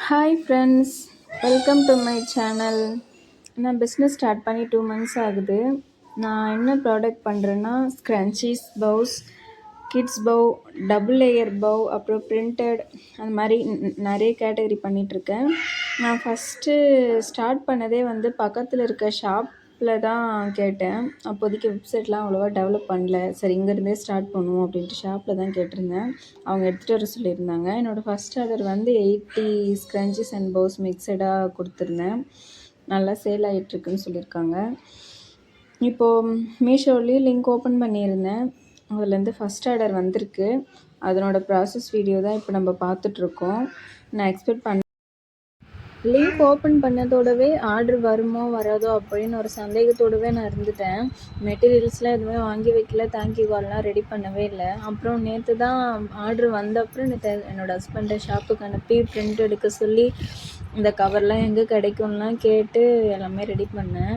Hi friends, welcome to my channel. நான் business start பண்ணி 2 months ஆகுது. நான் என்ன ப்ராடக்ட் பண்ணுறேன்னா, scrunchies, pouches, kids pouch, double layer pouch, அப்புறம் பிரிண்டட், அந்த மாதிரி நிறைய கேட்டகரி பண்ணிகிட்ருக்கேன். நான் ஃபஸ்ட்டு ஸ்டார்ட் பண்ணதே பக்கத்தில் இருக்க ஷாப்பில் தான் கேட்டேன். அப்போதைக்கு வெப்சைட்லாம் அவ்வளோவா டெவலப் பண்ணல. சரி, இங்கேருந்தே ஸ்டார்ட் பண்ணுவோம் அப்படின்ட்டு ஷாப்பில் தான் கேட்டிருந்தேன். அவங்க எடுத்துகிட்டு வர சொல்லியிருந்தாங்க. என்னோடய ஃபஸ்ட் ஆர்டர் 80 ஸ்க்ரன்ச்சீஸ் அண்ட் பவுஸ் மிக்சடாக கொடுத்துருந்தேன். நல்லா சேல் ஆகிட்டுருக்குன்னு சொல்லியிருக்காங்க. இப்போது மீஷோலேயும் லிங்க் ஓப்பன் பண்ணியிருந்தேன். அதுலேருந்து ஃபஸ்ட் ஆர்டர் வந்திருக்கு. அதனோட ப்ராசஸ் வீடியோ தான் இப்போ நம்ம பார்த்துட்ருக்கோம். நான் எக்ஸ்பெக்ட் பண்ண லிங்க் ஓப்பன் பண்ணதோடவே ஆர்டர் வருமோ வராதோ அப்படின்னு ஒரு சந்தேகத்தோடவே நான் இருந்துட்டேன். மெட்டீரியல்ஸ்லாம் எதுவுமே வாங்கி வைக்கல, தேங்க்யூ கால்லாம் ரெடி பண்ணவே இல்லை. அப்புறம் நேற்று தான் ஆர்டர் வந்த அப்புறம் நேற்று என்னோடய ஹஸ்பண்டை ஷாப்புக்கு அனுப்பி பிரிண்ட் எடுக்க சொல்லி இந்த கவர்லாம் எங்கே கிடைக்கும்லாம் கேட்டு எல்லாமே ரெடி பண்ணேன்.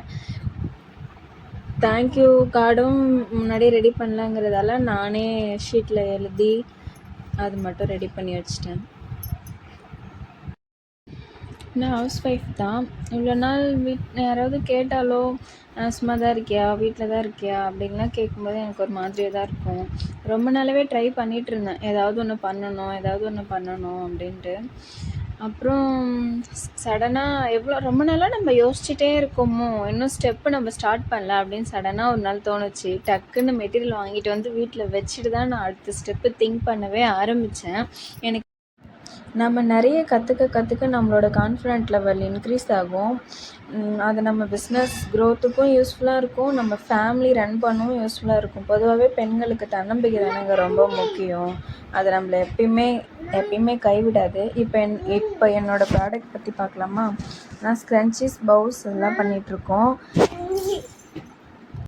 தேங்க்யூ கார்டும் முன்னாடியே ரெடி பண்ணலங்கிறதால நானே ஷீட்டில் எழுதி அது மட்டும் ரெடி பண்ணி வச்சிட்டேன். நான் ஹவுஸ் ஒய்ஃப் தான். இவ்வளோ நாள் யாராவது கேட்டாலோ, சும்மா தான் இருக்கியா, வீட்டில் தான் இருக்கியா அப்படின்லாம் கேட்கும்போது எனக்கு ஒரு மாதிரியாக தான் இருக்கும். ரொம்ப நாளாகவே ட்ரை பண்ணிகிட்ருந்தேன், ஏதாவது ஒன்று பண்ணணும் அப்படின்ட்டு. அப்புறம் சடனாக ரொம்ப நாளாக நம்ம யோசிச்சுட்டே இருக்கோமோ, இன்னும் ஸ்டெப்பு நம்ம ஸ்டார்ட் பண்ணல அப்படின்னு சடனாக ஒரு நாள் தோணுச்சு. டக்குன்னு மெட்டீரியல் வாங்கிட்டு வந்து வீட்டில் வச்சுட்டு தான் நான் அடுத்த ஸ்டெப்பு திங்க் பண்ணவே ஆரம்பித்தேன். எனக்கு நம்ம நிறைய கற்றுக்க நம்மளோட கான்ஃபிடென்ட் லெவல் இன்க்ரீஸ் ஆகும். அது நம்ம பிஸ்னஸ் க்ரோத்துக்கும் யூஸ்ஃபுல்லாக இருக்கும், நம்ம ஃபேமிலி ரன் பண்ணவும் யூஸ்ஃபுல்லாக இருக்கும். பொதுவாகவே பெண்களுக்கு தன்னம்பிக்கை தானேங்க ரொம்ப முக்கியம். அது நம்மளை எப்பயுமே கைவிடாது. இப்போ என்னோடய ப்ராடக்ட் பற்றி பார்க்கலாமா? நான் ஸ்க்ரன்ச்சீஸ், பவுஸ் இதெல்லாம் பண்ணிகிட்ருக்கோம்.